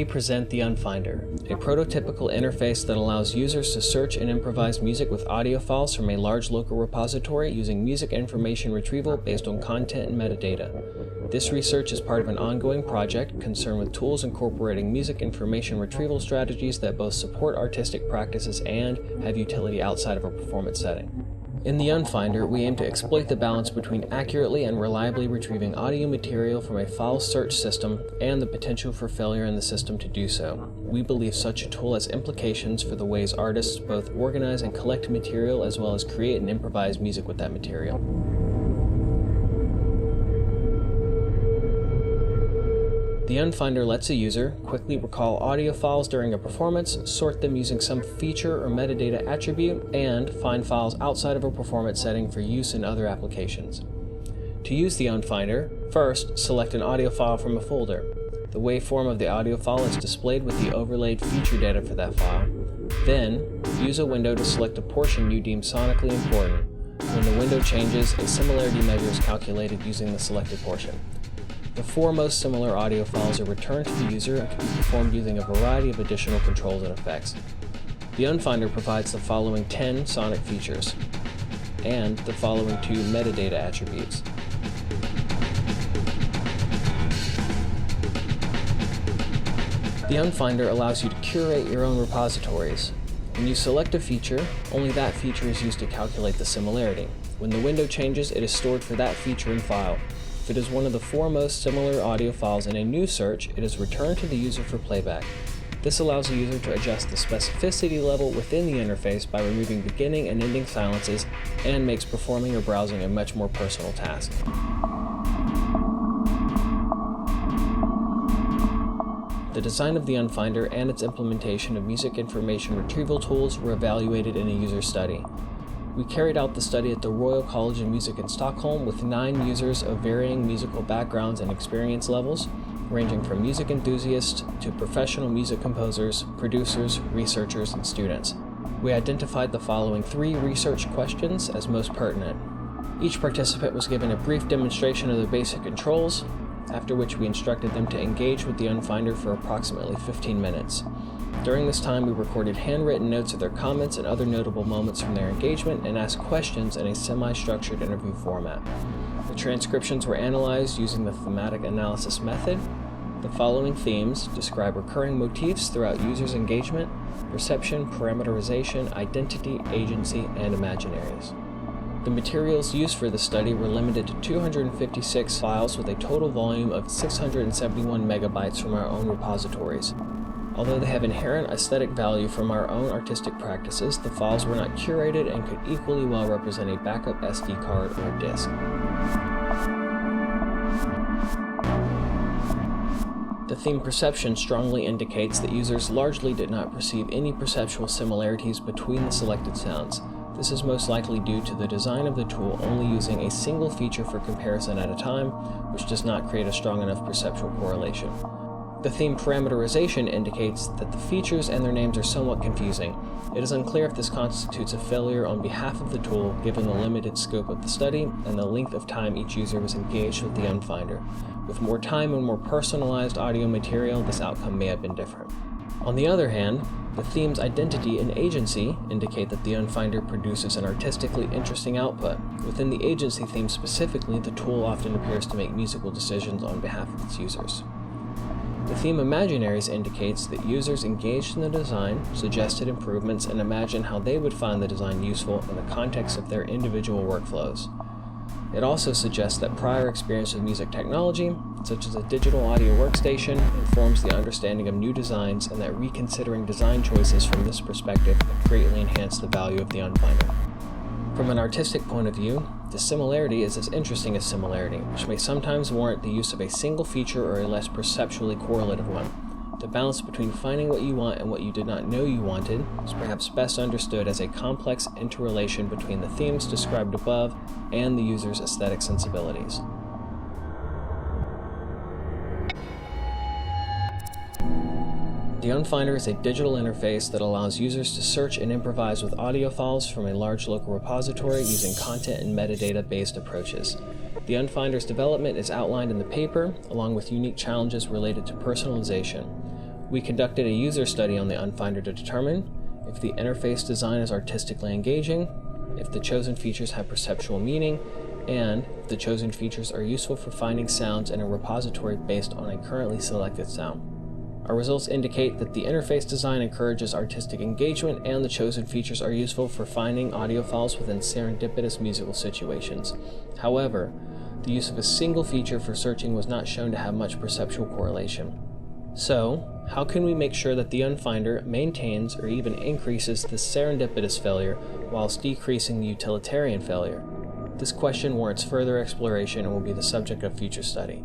present the Unfinder, a prototypical interface that allows users to search and improvise music with audio files from a large local repository using music information retrieval based on content and metadata. This research is part of an ongoing project concerned with tools incorporating music information retrieval strategies that both support artistic practices and have utility outside of a performance setting. In the Unfinder, we aim to exploit the balance between accurately and reliably retrieving audio material from a file search system and the potential for failure in the system to do so. We believe such a tool has implications for the ways artists both organize and collect material as well as create and improvise music with that material. The Unfinder lets a user quickly recall audio files during a performance, sort them using some feature or metadata attribute, and find files outside of a performance setting for use in other applications. To use the Unfinder, first select an audio file from a folder. The waveform of the audio file is displayed with the overlaid feature data for that file. Then, use a window to select a portion you deem sonically important. When the window changes, a similarity measure is calculated using the selected portion. The four most similar audio files are returned to the user and can be performed using a variety of additional controls and effects. The Unfinder provides the following 10 sonic features and the following 2 metadata attributes. The Unfinder allows you to curate your own repositories. When you select a feature, only that feature is used to calculate the similarity. When the window changes, it is stored for that feature and file. If it is one of the 4 most similar audio files in a new search, it is returned to the user for playback. This allows the user to adjust the specificity level within the interface by removing beginning and ending silences and makes performing or browsing a much more personal task. The design of the Unfinder and its implementation of music information retrieval tools were evaluated in a user study. We carried out the study at the Royal College of Music in Stockholm with 9 users of varying musical backgrounds and experience levels, ranging from music enthusiasts to professional music composers, producers, researchers, and students. We identified the following 3 research questions as most pertinent. Each participant was given a brief demonstration of the basic controls, after which we instructed them to engage with the Unfinder for approximately 15 minutes. During this time, we recorded handwritten notes of their comments and other notable moments from their engagement and asked questions in a semi-structured interview format. The transcriptions were analyzed using the thematic analysis method. The following themes describe recurring motifs throughout users' engagement: perception, parameterization, identity, agency, and imaginaries. The materials used for the study were limited to 256 files with a total volume of 671 megabytes from our own repositories. Although they have inherent aesthetic value from our own artistic practices, the files were not curated and could equally well represent a backup SD card or disk. The theme perception strongly indicates that users largely did not perceive any perceptual similarities between the selected sounds. This is most likely due to the design of the tool only using a single feature for comparison at a time, which does not create a strong enough perceptual correlation. The theme parameterization indicates that the features and their names are somewhat confusing. It is unclear if this constitutes a failure on behalf of the tool given the limited scope of the study and the length of time each user was engaged with the Unfinder. With more time and more personalized audio material, this outcome may have been different. On the other hand, the theme's identity and agency indicate that the Unfinder produces an artistically interesting output. Within the agency theme specifically, the tool often appears to make musical decisions on behalf of its users. The theme imaginaries indicates that users engaged in the design, suggested improvements, and imagined how they would find the design useful in the context of their individual workflows. It also suggests that prior experience with music technology, such as a digital audio workstation, informs the understanding of new designs, and that reconsidering design choices from this perspective greatly enhance the value of the Unfinder. From an artistic point of view, dissimilarity is as interesting as similarity, which may sometimes warrant the use of a single feature or a less perceptually correlative one. The balance between finding what you want and what you did not know you wanted is perhaps best understood as a complex interrelation between the themes described above and the user's aesthetic sensibilities. The Unfinder is a digital interface that allows users to search and improvise with audio files from a large local repository using content and metadata-based approaches. The Unfinder's development is outlined in the paper, along with unique challenges related to personalization. We conducted a user study on the Unfinder to determine if the interface design is artistically engaging, if the chosen features have perceptual meaning, and if the chosen features are useful for finding sounds in a repository based on a currently selected sound. Our results indicate that the interface design encourages artistic engagement and the chosen features are useful for finding audio files within serendipitous musical situations. However, the use of a single feature for searching was not shown to have much perceptual correlation. So, how can we make sure that the Unfinder maintains or even increases the serendipitous failure whilst decreasing the utilitarian failure? This question warrants further exploration and will be the subject of future study.